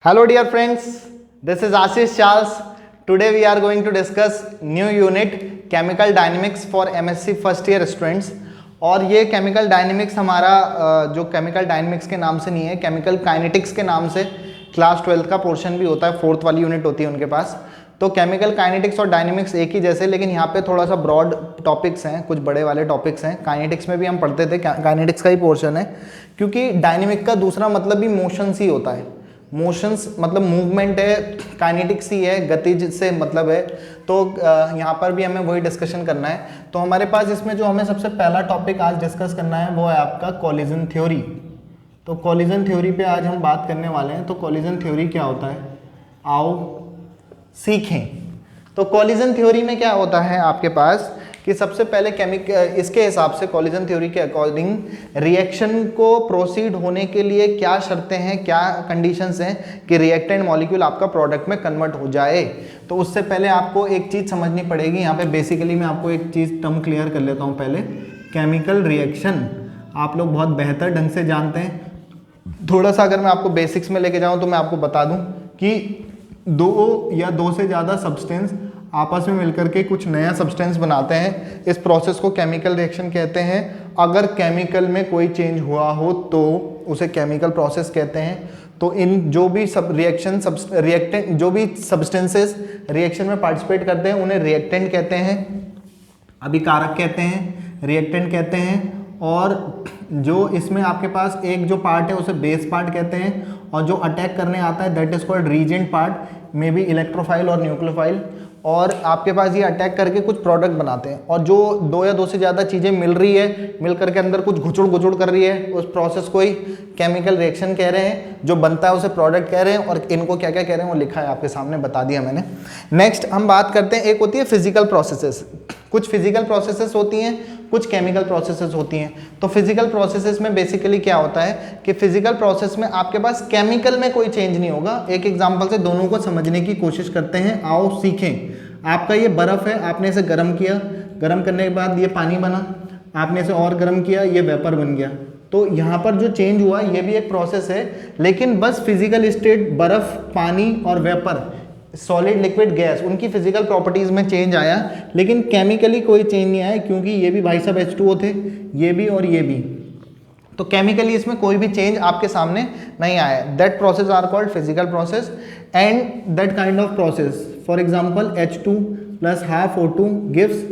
Hello dear friends, this is Ashish Charles. Today we are going to discuss new unit Chemical Dynamics for MSc first year students. और ये chemical dynamics हमारा जो chemical dynamics के नाम से नहीं है, केमिकल काइनेटिक्स के नाम से क्लास 12 का पोर्शन भी होता है, फोर्थ वाली यूनिट होती है उनके पास। तो केमिकल काइनेटिक्स और डायनेमिक्स एक ही जैसे, लेकिन यहाँ पे थोड़ा सा ब्रॉड टॉपिक्स हैं, कुछ बड़े वाले टॉपिक्स हैं। काइनेटिक्स में भी हम पढ़ते थे, काइनेटिक्स का ही पोर्शन है, क्योंकि डायनेमिक का दूसरा मतलब भी मोशंस ही होता है। मोशंस मतलब मूवमेंट है, काइनेटिक्स ही है, गतिज से मतलब है। तो यहाँ पर भी हमें वही डिस्कशन करना है। तो हमारे पास इसमें जो हमें सबसे पहला टॉपिक आज डिस्कस करना है वो है आपका कोलिजन थ्योरी। तो कोलिजन थ्योरी पे आज हम बात करने वाले हैं। तो कोलिजन थ्योरी क्या होता है, आओ सीखें। तो कोलिजन थ्योरी में क्या होता है आपके पास कि सबसे पहले इसके हिसाब से कोलिजन थ्योरी के अकॉर्डिंग रिएक्शन को प्रोसीड होने के लिए क्या शर्तें हैं, क्या कंडीशंस हैं कि रिएक्टेंट मॉलिक्यूल आपका प्रोडक्ट में कन्वर्ट हो जाए। तो उससे पहले आपको एक चीज़ समझनी पड़ेगी। यहाँ पे बेसिकली मैं आपको एक चीज़ टर्म क्लियर कर लेता हूँ पहले। केमिकल रिएक्शन आप लोग बहुत बेहतर ढंग से जानते हैं। थोड़ा सा अगर मैं आपको बेसिक्स में लेके जाऊँ तो मैं आपको बता दूँ कि दो या दो से ज़्यादा सब्सटेंस आपस में मिलकर के कुछ नया सब्सटेंस बनाते हैं। इस प्रोसेस को केमिकल रिएक्शन कहते हैं। अगर केमिकल में कोई चेंज हुआ हो तो उसे केमिकल प्रोसेस कहते हैं। तो इन जो भी रिएक्टेंट जो भी सब्सटेंसेस रिएक्शन में पार्टिसिपेट करते हैं उन्हें रिएक्टेंट कहते हैं, अभिकारक कहते हैं, रिएक्टेंट कहते हैं। और जो इसमें आपके पास एक जो पार्ट है उसे बेस पार्ट कहते हैं, और जो अटैक करने आता है that is called reagent part, may be electrophile और न्यूक्लियोफाइल। और आपके पास ये अटैक करके कुछ प्रोडक्ट बनाते हैं। और जो दो या दो से ज़्यादा चीज़ें मिल रही है, मिल करके अंदर कुछ घुचुड़ कर रही है, उस प्रोसेस को ही केमिकल रिएक्शन कह रहे हैं। जो बनता है उसे प्रोडक्ट कह रहे हैं। और इनको क्या क्या कह रहे हैं वो लिखा है आपके सामने, बता दिया मैंने। नेक्स्ट हम बात करते हैं, एक होती है फिजिकल प्रोसेसेस। कुछ फिजिकल प्रोसेसेस होती हैं, कुछ केमिकल प्रोसेसेस होती हैं। तो फिजिकल प्रोसेसेस में बेसिकली क्या होता है कि फिजिकल प्रोसेस में आपके पास केमिकल में कोई चेंज नहीं होगा। एक एग्जांपल से दोनों को समझने की कोशिश करते हैं, आओ सीखें। आपका ये बर्फ़ है, आपने इसे गर्म किया, गर्म करने के बाद ये पानी बना, आपने इसे और गर्म किया, ये वेपर बन गया। तो यहाँ पर जो चेंज हुआ ये भी एक प्रोसेस है, लेकिन बस फिजिकल स्टेट बर्फ़, पानी और वेपर, सॉलिड, लिक्विड, गैस, उनकी फिजिकल प्रॉपर्टीज़ में चेंज आया, लेकिन केमिकली कोई चेंज नहीं आया, क्योंकि ये भी भाई साहब H2O थे, ये भी और ये भी। तो केमिकली इसमें कोई भी चेंज आपके सामने नहीं आया। That process are called physical process. And that kind of process, for example H2 plus half O2 gives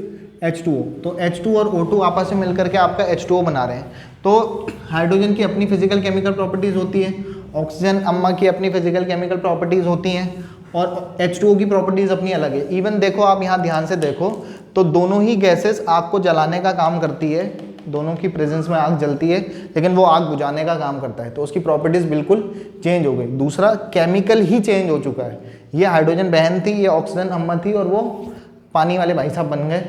H2O। तो H2 और O2 आपस में मिलकर के आपका H2O बना रहे हैं। तो हाइड्रोजन की अपनी फिजिकल केमिकल प्रॉपर्टीज़ होती है, ऑक्सीजन अम्मा की अपनी फिजिकल केमिकल प्रॉपर्टीज़ होती हैं, और H2O की प्रॉपर्टीज़ अपनी अलग है। इवन देखो आप यहाँ ध्यान से देखो तो दोनों ही गैसेस आग को जलाने का काम करती है, दोनों की प्रेजेंस में आग जलती है, लेकिन वो आग बुझाने का काम करता है। तो उसकी प्रॉपर्टीज़ बिल्कुल चेंज हो गई। दूसरा, केमिकल ही चेंज हो चुका है। ये हाइड्रोजन बहन थी, ये ऑक्सीजन अम्मा थी, और वो पानी वाले भाई साहब बन गए।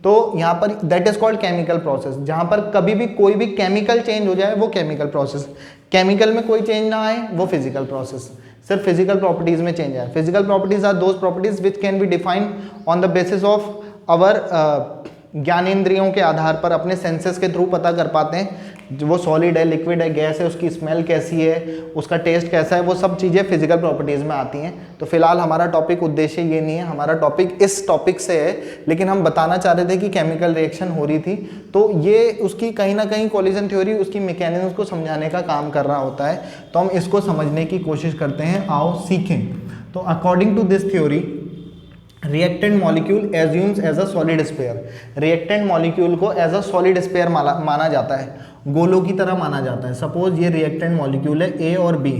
तो यहाँ पर that is called chemical process. जहाँ पर कभी भी कोई भी केमिकल चेंज हो जाए वो केमिकल प्रोसेस, केमिकल में कोई चेंज ना आए वो फिजिकल प्रोसेस। सिर्फ फिजिकल प्रॉपर्टीज में चेंज आए। Physical properties are those properties which can be defined on the basis of our ज्ञानेंद्रियों के आधार पर, अपने सेंसेस के थ्रू पता कर पाते हैं वो सॉलिड है, लिक्विड है, गैस है, उसकी स्मेल कैसी है, उसका टेस्ट कैसा है, वो सब चीज़ें फिजिकल प्रॉपर्टीज़ में आती हैं। तो फिलहाल हमारा टॉपिक उद्देश्य ये नहीं है, हमारा टॉपिक इस टॉपिक से है, लेकिन हम बताना चाह रहे थे कि केमिकल रिएक्शन हो रही थी। तो ये उसकी कहीं ना कहीं कोलिजन थ्योरी उसकी मैकेनिज्म को समझाने का काम कर रहा होता है। तो हम इसको समझने की कोशिश करते हैं, आओ सीखें। तो according to this theory, reactant molecule assumes as a solid sphere. Reactant molecule को एज अ सॉलिड स्फीयर माना जाता है, गोलों की तरह माना जाता है। सपोज ये रिएक्टेंट मॉलिक्यूल है A और B,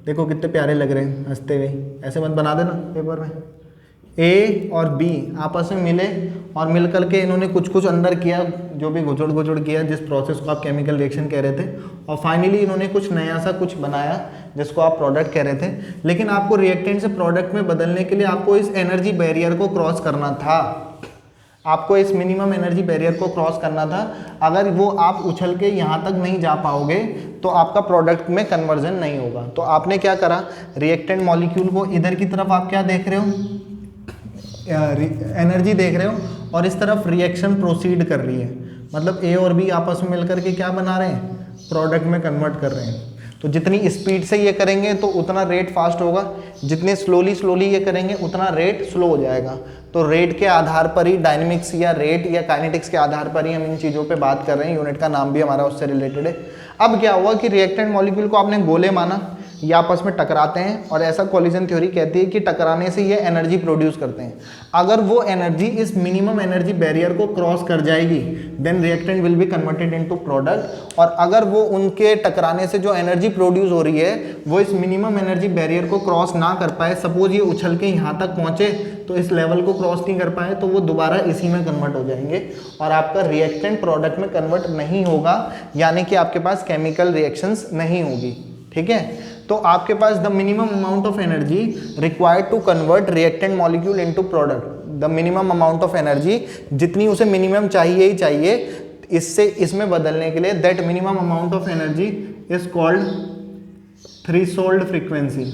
देखो कितने प्यारे लग रहे हैं हंसते हुए, ऐसे मत बना देना पेपर में। A और B आपस में मिले और मिल करके इन्होंने कुछ कुछ अंदर किया, जो भी घुचुड़ किया, जिस प्रोसेस को आप केमिकल रिएक्शन कह रहे थे, और फाइनली इन्होंने कुछ नया सा कुछ बनाया जिसको आप प्रोडक्ट कह रहे थे। लेकिन आपको रिएक्टेंट से प्रोडक्ट में बदलने के लिए आपको इस एनर्जी बैरियर को क्रॉस करना था, आपको इस मिनिमम एनर्जी बैरियर को क्रॉस करना था। अगर वो आप उछल के यहाँ तक नहीं जा पाओगे तो आपका प्रोडक्ट में कन्वर्जन नहीं होगा। तो आपने क्या करा, रिएक्टेंट मॉलिक्यूल को इधर की तरफ आप क्या देख रहे हो, एनर्जी देख रहे हो, और इस तरफ रिएक्शन प्रोसीड कर रही है। मतलब A और B आपस में मिलकर के क्या बना रहे हैं, प्रोडक्ट में कन्वर्ट कर रहे हैं। तो जितनी स्पीड से ये करेंगे तो उतना रेट फास्ट होगा, जितने स्लोली ये करेंगे उतना रेट स्लो हो जाएगा। तो रेट के आधार पर ही डायनेमिक्स या रेट या काइनेटिक्स के आधार पर ही हम इन चीज़ों पे बात कर रहे हैं। यूनिट का नाम भी हमारा उससे रिलेटेड है। अब क्या हुआ कि रिएक्टेंट मॉलिक्यूल को आपने गोले माना, ये आपस में टकराते हैं और ऐसा कोलिजन थ्योरी कहती है कि टकराने से ये एनर्जी प्रोड्यूस करते हैं। अगर वो एनर्जी इस मिनिमम एनर्जी बैरियर को क्रॉस कर जाएगी then reactant will be converted into product. और अगर वो उनके टकराने से जो एनर्जी प्रोड्यूस हो रही है वो इस मिनिमम एनर्जी बैरियर को क्रॉस ना कर पाए, सपोज ये उछल के यहाँ तक पहुँचे तो इस लेवल को क्रॉस नहीं कर पाए, तो वो दोबारा इसी में कन्वर्ट हो जाएंगे और आपका रिएक्टेंट प्रोडक्ट में कन्वर्ट नहीं होगा, यानी कि आपके पास केमिकल रिएक्शंस नहीं होगी। ठीक है, तो आपके पास the minimum amount of energy required to convert reactant molecule into product, the minimum amount of energy जितनी उसे मिनिमम चाहिए ही चाहिए इससे इसमें बदलने के लिए, that minimum amount of energy is called threshold frequency,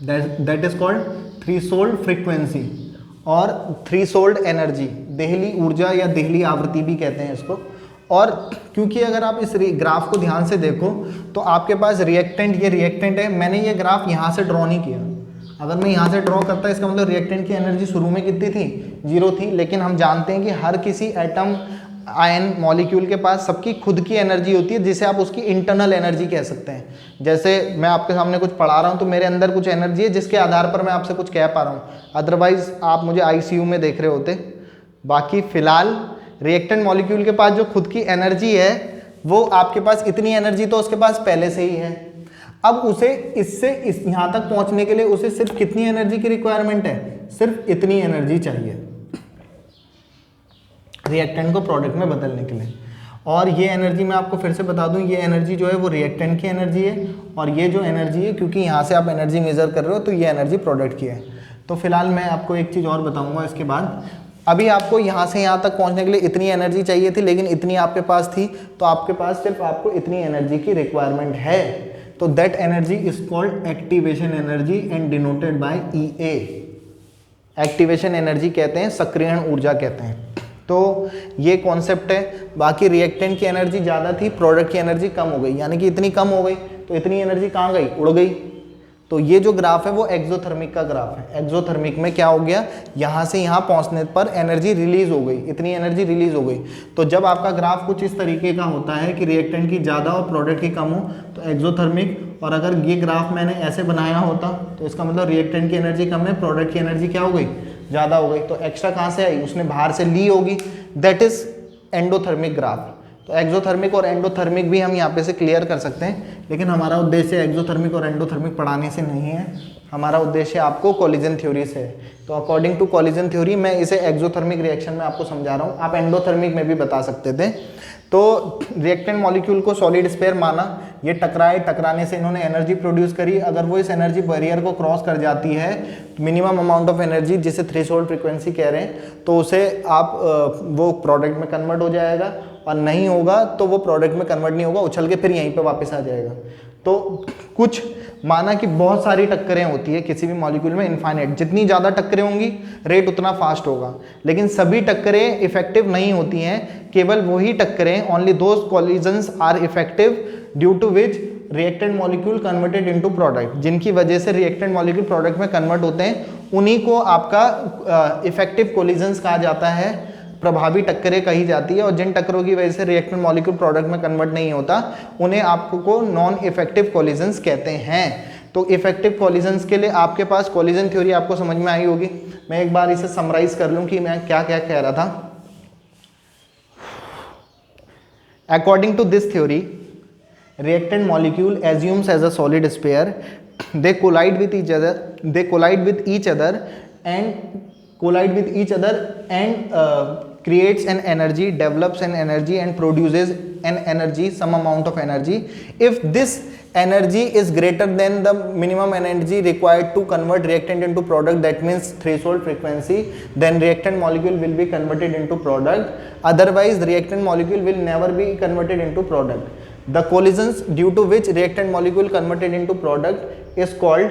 that is called threshold frequency और थ्रेशोल्ड एनर्जी, देहली ऊर्जा या देहली आवृत्ति भी कहते हैं इसको। और क्योंकि अगर आप इस ग्राफ को ध्यान से देखो तो आपके पास रिएक्टेंट, ये रिएक्टेंट है, मैंने ये ग्राफ यहाँ से ड्रॉ नहीं किया। अगर मैं यहाँ से ड्रॉ करता इसका मतलब रिएक्टेंट की एनर्जी शुरू में कितनी थी, 0 थी। लेकिन हम जानते हैं कि हर किसी एटम आयन मॉलिक्यूल के पास सबकी खुद की एनर्जी होती है, जिसे आप उसकी इंटरनल एनर्जी कह सकते हैं। जैसे मैं आपके सामने कुछ पढ़ा रहा हूँ तो मेरे अंदर कुछ एनर्जी है जिसके आधार पर मैं आपसे कुछ कह पा रहा हूँ, अदरवाइज आप मुझे ICU में देख रहे होते। बाकी फिलहाल रिएक्टेंट मॉलिक्यूल के पास जो खुद की एनर्जी है वो आपके पास इतनी एनर्जी तो उसके पास पहले से ही है। अब उसे इससे यहाँ तक पहुँचने के लिए उसे सिर्फ कितनी एनर्जी की रिक्वायरमेंट है, सिर्फ इतनी एनर्जी चाहिए रिएक्टेंट को प्रोडक्ट में बदलने के लिए। और ये एनर्जी मैं आपको फिर से बता दूं, ये एनर्जी जो है वो रिएक्टेंट की एनर्जी है और ये जो एनर्जी है, क्योंकि यहाँ से आप एनर्जी मेजर कर रहे हो तो ये एनर्जी प्रोडक्ट की है। तो फिलहाल मैं आपको एक चीज़ और बताऊंगा इसके बाद। अभी आपको यहाँ से यहाँ तक पहुँचने के लिए इतनी एनर्जी चाहिए थी, लेकिन इतनी आपके पास थी, तो आपके पास सिर्फ आपको इतनी एनर्जी की रिक्वायरमेंट है। तो that energy is called activation energy and denoted by EA। Activation energy कहते हैं, सक्रियण ऊर्जा कहते हैं। तो ये कॉन्सेप्ट है। बाकी रिएक्टेंट की एनर्जी ज़्यादा थी, प्रोडक्ट की एनर्जी कम हो गई, यानी कि इतनी कम हो गई तो इतनी एनर्जी कहाँ गई, उड़ गई। तो ये जो ग्राफ है वो एक्सोथर्मिक का ग्राफ है। एक्सोथर्मिक में क्या हो गया, यहाँ से यहाँ पहुँचने पर एनर्जी रिलीज हो गई, इतनी एनर्जी रिलीज हो गई। तो जब आपका ग्राफ कुछ इस तरीके का होता है कि रिएक्टेंट की ज़्यादा और प्रोडक्ट की कम हो तो एक्सोथर्मिक। और अगर ये ग्राफ मैंने ऐसे बनाया होता तो इसका मतलब रिएक्टेंट की एनर्जी कम है, प्रोडक्ट की एनर्जी क्या हो गई, ज़्यादा हो गई। तो एक्स्ट्रा कहाँ से आई, उसने बाहर से ली होगी, दैट इज एंडोथर्मिक ग्राफ। तो एक्सोथर्मिक और एंडोथर्मिक भी हम यहाँ पे से क्लियर कर सकते हैं, लेकिन हमारा उद्देश्य एक्सोथर्मिक और एंडोथर्मिक पढ़ाने से नहीं है, हमारा उद्देश्य आपको कोलिजन थ्योरी से है। तो अकॉर्डिंग टू कोलिजन थ्योरी मैं इसे एक्सोथर्मिक रिएक्शन में आपको समझा रहा हूँ, आप एंडोथर्मिक में भी बता सकते थे। तो रिएक्टेंट मॉलिक्यूल को सॉलिड स्फीयर माना, ये टकराए, टकराने से इन्होंने एनर्जी प्रोड्यूस करी। अगर वो इस एनर्जी बैरियर को क्रॉस कर जाती है, मिनिमम अमाउंट ऑफ एनर्जी जिसे थ्रेशोल्ड फ्रीक्वेंसी कह रहे हैं, तो उसे आप वो प्रोडक्ट में कन्वर्ट हो जाएगा, और नहीं होगा तो वो प्रोडक्ट में कन्वर्ट नहीं होगा, उछल के फिर यहीं पे वापस आ जाएगा। तो कुछ माना कि बहुत सारी टक्करें होती है किसी भी मॉलिक्यूल में, इनफाइनाइट, जितनी ज़्यादा टक्करें होंगी रेट उतना फास्ट होगा, लेकिन सभी टक्करें इफेक्टिव नहीं होती हैं। केवल वही टक्करें, only those collisions are effective due to which reactant molecule converted into product, जिनकी वजह से रिएक्टेंट मॉलिक्यूल प्रोडक्ट में कन्वर्ट होते हैं, उन्हीं को आपका इफेक्टिव कॉलिजन्स कहा जाता है, प्रभावी टक्करें कही जाती है। और जिन टक्करों की वजह से रिएक्टेंट मॉलिक्यूल प्रोडक्ट में कन्वर्ट नहीं होता उन्हें आपको नॉन इफेक्टिव कॉलिजन्स कहते हैं। तो इफेक्टिव कॉलिजन्स के लिए आपके पास कॉलिजन थ्योरी आपको समझ में आई होगी। मैं एक बार इसे समराइज कर लूं कि मैं क्या क्या कह रहा था। According to this theory, reactant molecule assumes as a solid sphere, they collide with each other and creates an energy, develops an energy and produces an energy, some amount of energy. If this energy is greater than the minimum energy required to convert reactant into product, that means threshold frequency, then reactant molecule will be converted into product. Otherwise reactant molecule will never be converted into product. The collisions due to which reactant molecule converted into product is called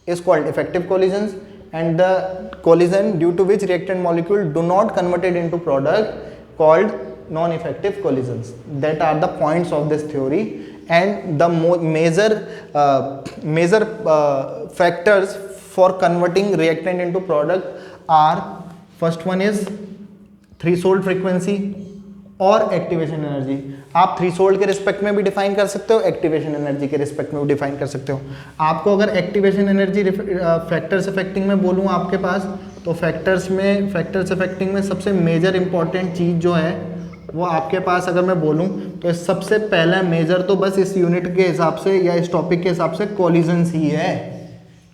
effective collisions, and the collision due to which reactant molecule do not converted into product called non-effective collisions. That are the points of this theory, and the major factors for converting reactant into product are, first one is threshold frequency और activation energy. आप threshold के respect में भी define कर सकते हो, activation energy के respect में भी डिफाइन कर सकते हो। आपको अगर एक्टिवेशन एनर्जी फैक्टर्स अफेक्टिंग में बोलूँ आपके पास, तो फैक्टर्स अफेक्टिंग में सबसे मेजर इंपॉर्टेंट चीज़ जो है वो आपके पास अगर मैं बोलूँ तो सबसे पहला मेजर तो बस इस यूनिट के हिसाब से या इस टॉपिक के हिसाब से कॉलिजन्स ही है,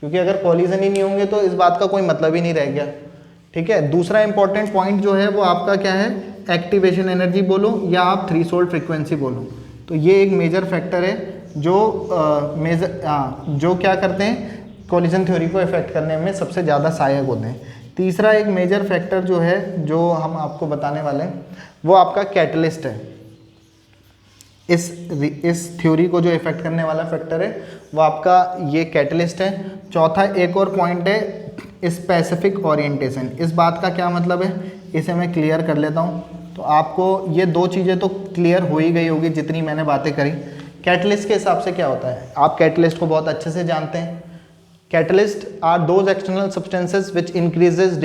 क्योंकि अगर कॉलिजन ही नहीं होंगे तो इस बात का कोई मतलब ही नहीं रह गया। ठीक है, दूसरा इंपॉर्टेंट पॉइंट जो है वो आपका क्या है, एक्टिवेशन एनर्जी बोलो या आप थ्रेशोल्ड फ्रीक्वेंसी बोलो, तो ये एक मेजर फैक्टर है जो क्या करते हैं, कॉलिजन थ्योरी को इफेक्ट करने में सबसे ज़्यादा सहायक होते हैं। तीसरा एक मेजर फैक्टर जो है जो हम आपको बताने वाले हैं वो आपका कैटलिस्ट है। इस थ्योरी को जो इफेक्ट करने वाला फैक्टर है वो आपका ये कैटलिस्ट है। चौथा एक और पॉइंट है स्पेसिफिक ओरिएंटेशन। इस बात का क्या मतलब है, इसे मैं क्लियर कर लेता हूँ। तो आपको ये दो चीज़ें तो क्लियर हो ही गई होगी जितनी मैंने बातें करी। कैटलिस्ट के हिसाब से क्या होता है, आप कैटलिस्ट को बहुत अच्छे से जानते हैं। Catalyst are those external substances which decreases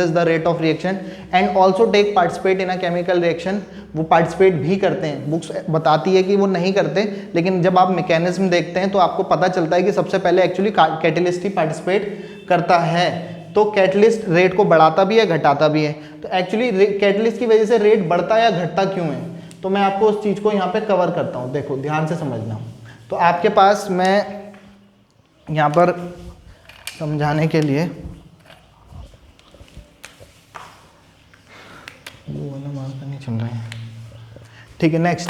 the rate of reaction and also take participate in a chemical reaction। वो participate भी करते हैं, बुक्स बताती है कि वो नहीं करते, लेकिन जब आप मैकेनिज्म देखते हैं तो आपको पता चलता है कि सबसे पहले एक्चुअली कैटलिस्ट ही पार्टिसिपेट करता है। तो कैटलिस्ट रेट को बढ़ाता भी है, घटाता भी है। तो एक्चुअली कैटलिस्ट की वजह से रेट बढ़ता या घटता क्यों है, तो मैं आपको उस चीज़ को यहाँ पे कवर करता हूँ। देखो ध्यान से समझना। तो आपके पास मैं यहाँ पर समझाने के लिए वो वाला मार्कर नहीं चल रहा है, ठीक है। नेक्स्ट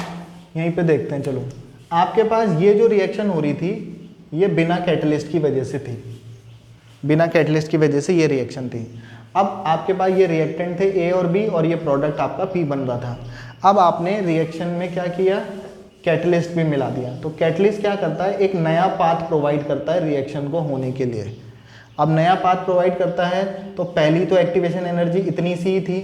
यहीं पे देखते हैं। चलो, आपके पास ये जो रिएक्शन हो रही थी ये बिना कैटलिस्ट की वजह से थी, बिना कैटलिस्ट की वजह से ये रिएक्शन थी। अब आपके पास ये रिएक्टेंट थे ए और बी और ये प्रोडक्ट आपका पी बन रहा था। अब आपने रिएक्शन में क्या किया, कैटलिस्ट भी मिला दिया। तो कैटलिस्ट क्या करता है, एक नया पाथ प्रोवाइड करता है रिएक्शन को होने के लिए। अब नया पाथ प्रोवाइड करता है तो पहली तो एक्टिवेशन एनर्जी इतनी सी थी,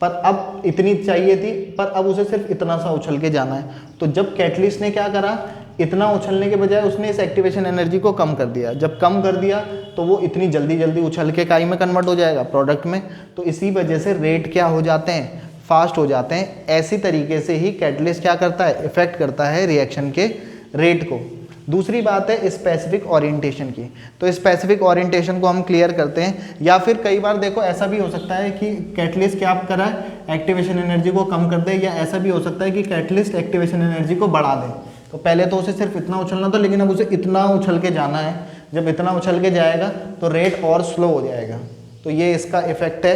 पर अब इतनी चाहिए थी, पर अब उसे सिर्फ इतना सा उछल के जाना है। तो जब कैटलिस्ट ने क्या करा, इतना उछलने के बजाय उसने इस एक्टिवेशन एनर्जी को कम कर दिया। जब कम कर दिया तो वो इतनी जल्दी जल्दी उछल के काई में कन्वर्ट हो जाएगा, प्रोडक्ट में। तो इसी वजह से रेट क्या हो जाते हैं, फास्ट हो जाते हैं। ऐसी तरीके से ही कैटलिस्ट क्या करता है, इफेक्ट करता है रिएक्शन के रेट को। दूसरी बात है स्पेसिफिक ओरिएंटेशन की। तो स्पेसिफिक ओरिएंटेशन को हम क्लियर करते हैं। या फिर कई बार देखो ऐसा भी हो सकता है कि कैटलिस्ट क्या करा है, एक्टिवेशन एनर्जी को कम कर दे, या ऐसा भी हो सकता है कि कैटलिस्ट एक्टिवेशन एनर्जी को बढ़ा दे। तो पहले तो उसे सिर्फ इतना उछलना था, लेकिन अब उसे इतना उछल के जाना है। जब इतना उछल के जाएगा तो रेट और स्लो हो जाएगा। तो ये इसका इफेक्ट है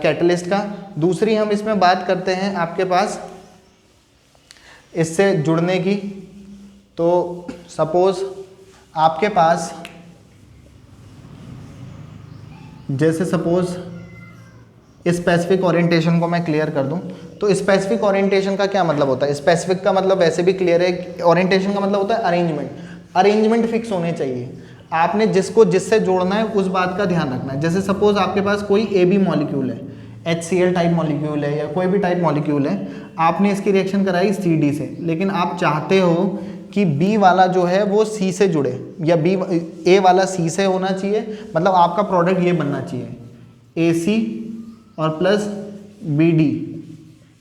कैटलिस्ट का। दूसरी हम इसमें बात करते हैं आपके पास इससे जुड़ने की। तो सपोज आपके पास जैसे सपोज स्पेसिफिक ओरिएंटेशन को मैं क्लियर कर दूं, तो स्पेसिफिक ओरिएंटेशन का क्या मतलब होता है। स्पेसिफिक का मतलब वैसे भी क्लियर है, ओरिएंटेशन का मतलब होता है अरेंजमेंट। अरेंजमेंट फिक्स होने चाहिए। आपने जिससे जोड़ना है उस बात का ध्यान रखना है। जैसे सपोज आपके पास कोई ए बी मॉलिक्यूल है, HCl टाइप मॉलिक्यूल है या कोई भी टाइप मॉलिक्यूल है, आपने इसकी रिएक्शन कराई CD से, लेकिन आप चाहते हो कि B वाला जो है वो C से जुड़े, या A वाला C से होना चाहिए। मतलब आपका प्रोडक्ट ये बनना चाहिए AC और प्लस BD,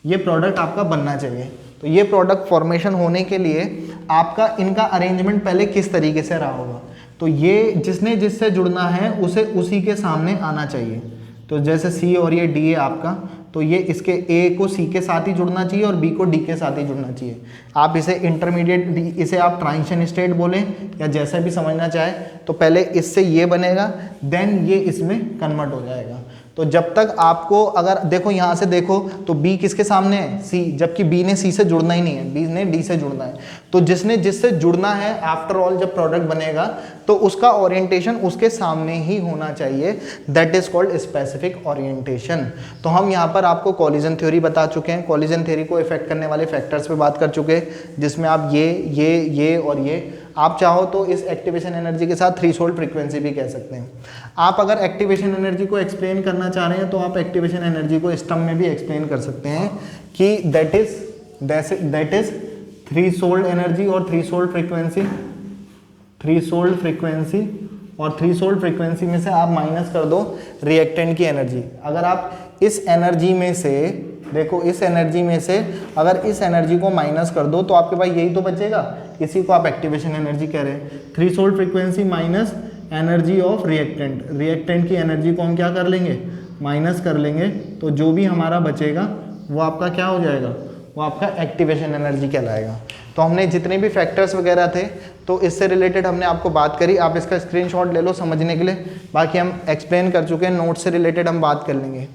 ये प्रोडक्ट आपका बनना चाहिए। तो ये प्रोडक्ट फॉर्मेशन होने के लिए आपका इनका अरेंजमेंट पहले किस तरीके से रहा होगा। तो ये जिससे जुड़ना है उसे उसी के सामने आना चाहिए। तो जैसे C और ये D है आपका, तो ये इसके A को C के साथ ही जुड़ना चाहिए और B को D के साथ ही जुड़ना चाहिए। आप इसे इंटरमीडिएट, इसे आप ट्रांजिशन स्टेट बोलें या जैसा भी समझना चाहे। तो पहले इससे ये बनेगा, देन ये इसमें कन्वर्ट हो जाएगा। तो जब तक आपको, अगर देखो यहाँ से देखो तो B किसके सामने है, C, जबकि B ने C से जुड़ना ही नहीं है, B ने D से जुड़ना है। तो जिससे जुड़ना है, आफ्टर ऑल जब प्रोडक्ट बनेगा तो उसका ओरिएंटेशन उसके सामने ही होना चाहिए। That is called specific orientation. तो हम यहाँ पर आपको कॉलिजन थ्योरी बता चुके हैं। कॉलिजन थ्योरी को इफेक्ट करने वाले फैक्टर्स पे बात कर चुके हैं, जिसमें आप ये और ये, आप चाहो तो इस एक्टिवेशन एनर्जी के साथ थ्रेशोल्ड फ्रीक्वेंसी भी कह सकते हैं। आप अगर एक्टिवेशन एनर्जी को एक्सप्लेन करना चाह रहे हैं तो आप एक्टिवेशन एनर्जी को इस टर्म में भी एक्सप्लेन कर सकते हैं कि दैट इज थ्रीशोल्ड एनर्जी और थ्रीशोल्ड फ्रीक्वेंसी, थ्रीशोल्ड फ्रीक्वेंसी और थ्रीशोल्ड फ्रीक्वेंसी में से आप माइनस कर दो रिएक्टेंट की एनर्जी। अगर आप इस एनर्जी में से देखो, इस एनर्जी में से अगर इस एनर्जी को माइनस कर दो तो आपके पास यही तो बचेगा, इसी को आप एक्टिवेशन एनर्जी कह रहे हैं। Threshold frequency minus energy of reactant, reactant की एनर्जी को हम क्या कर लेंगे, माइनस कर लेंगे, तो जो भी हमारा बचेगा वो आपका क्या हो जाएगा, वो आपका एक्टिवेशन एनर्जी कहलाएगा। तो हमने जितने भी फैक्टर्स वगैरह थे तो इससे रिलेटेड हमने आपको बात करी, आप इसका स्क्रीनशॉट ले लो समझने के लिए, बाकी हम एक्सप्लेन कर चुके हैं, नोट से रिलेटेड हम बात कर लेंगे।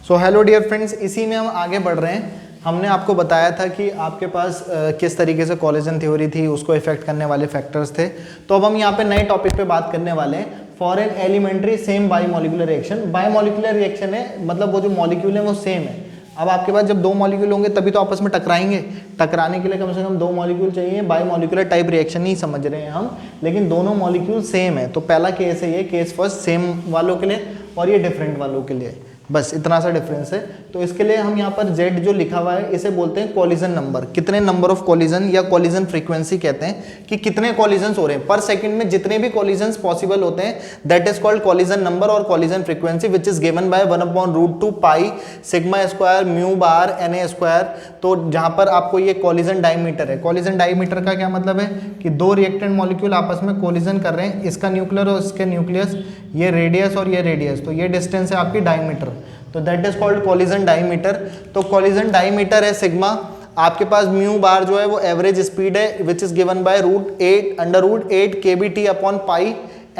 सो हेलो डियर फ्रेंड्स, इसी में हम आगे बढ़ रहे हैं। हमने आपको बताया था कि आपके पास किस तरीके से कोलिजन थ्योरी थी, उसको इफेक्ट करने वाले फैक्टर्स थे। तो अब हम यहाँ पे नए टॉपिक पे बात करने वाले हैं, for an elementary same bimolecular reaction. Bimolecular reaction है मतलब वो जो मॉलिक्यूल है वो सेम है। अब आपके पास जब दो मॉलिक्यूल होंगे तभी तो आपस में टकराएंगे, टकराने के लिए कम से कम दो मॉलिक्यूल चाहिए। बायोमोलिकुलर टाइप रिएक्शन नहीं समझ रहे हैं हम, लेकिन दोनों मॉलिक्यूल सेम है। तो पहला केस है ये, केस फर्स्ट सेम वालों के लिए और ये डिफरेंट वालों के लिए, बस इतना सा डिफरेंस है। तो इसके लिए हम यहाँ पर Z जो लिखा हुआ है इसे बोलते हैं कॉलिजन नंबर, कितने नंबर ऑफ कॉलिजन या कॉलिजन फ्रीक्वेंसी कहते हैं कि कितने कॉलिजन्स हो रहे हैं पर सेकंड में, जितने भी कॉलिजन्स पॉसिबल होते हैं that is called collision number और collision frequency which is given by 1/√2 pi sigma square mu bar Na square. तो जहाँ पर आपको ये कॉलिजन डायमीटर है, कॉलिजन डायमीटर का क्या मतलब है कि दो रिएक्टेंट मॉलिक्यूल आपस में कॉलिजन कर रहे हैं, इसका न्यूक्लियर और इसके न्यूक्लियस, ये रेडियस और ये रेडियस, तो ये डिस्टेंस है आपकी डायमीटर, तो that is called collision diameter. तो कॉलिजन डायमीटर है सिग्मा, आपके पास म्यू बार जो है वो एवरेज स्पीड है विच is given bye √8 kBt upon pi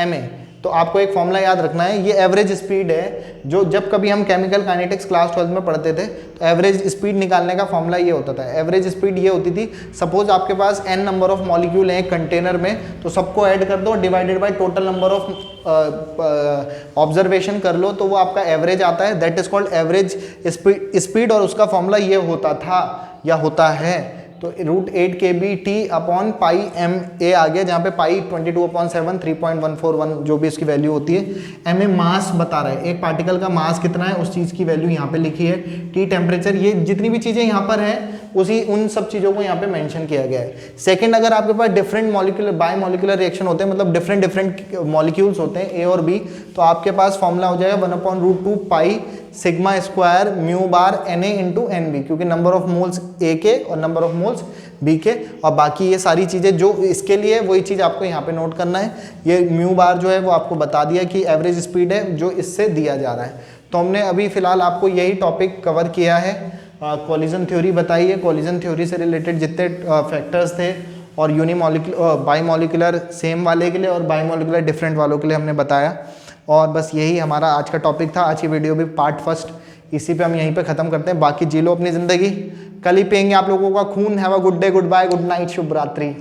ma। तो आपको एक फॉर्मूला याद रखना है, ये एवरेज स्पीड है जो जब कभी हम केमिकल काइनेटिक्स क्लास 12 में पढ़ते थे तो एवरेज स्पीड निकालने का फॉर्मूला ये होता था। एवरेज स्पीड ये होती थी, सपोज आपके पास n नंबर ऑफ मॉलिक्यूल हैं कंटेनर में, तो सबको ऐड कर दो divided by total number of observation कर लो, तो वो आपका एवरेज आता है, that is called average speed. और उसका फॉर्मूला ये होता था या होता है, तो √8 kBt अपॉन पाई ma आ गया, जहाँ पे पाई 22/7 3.141 जो भी इसकी वैल्यू होती है। ma मास बता रहा है, एक पार्टिकल का मास कितना है उस चीज़ की वैल्यू यहाँ पे लिखी है। t टेम्परेचर, ये जितनी भी चीज़ें यहाँ पर हैं उसी उन सब चीज़ों को यहाँ पे मेंशन किया गया है। सेकंड, अगर आपके पास डिफरेंट मॉलिक्यूलर बायोमोलिकुलर रिएक्शन होते हैं, मतलब डिफरेंट मॉलिक्यूल्स होते हैं ए और बी, तो आपके पास फॉर्मूला हो जाएगा 1/√2 pi sigma square mu bar Na into NB, क्योंकि नंबर ऑफ मोल्स A के और नंबर ऑफ मोल्स B के, और बाकी ये सारी चीज़ें जो इसके लिए वही चीज़ आपको यहाँ पे नोट करना है। ये म्यू बार जो है वो आपको बता दिया कि एवरेज स्पीड है जो इससे दिया जा रहा है। तो हमने अभी फिलहाल आपको यही टॉपिक कवर किया है, कॉलिजन थ्योरी बताई है, कॉलिजन थ्योरी से रिलेटेड जितने फैक्टर्स थे और यूनिमोलिकुलर बायोमोलिकुलर सेम वाले के लिए और बायोमोलिकुलर डिफरेंट वालों के लिए हमने बताया। और बस यही हमारा आज का टॉपिक था। आज की वीडियो भी पार्ट फर्स्ट इसी पे हम यहीं पे ख़त्म करते हैं। बाकी जी लो अपनी ज़िंदगी, कल ही पियेंगे आप लोगों का खून। Have a good day, good bye, good night, शुभ रात्रि।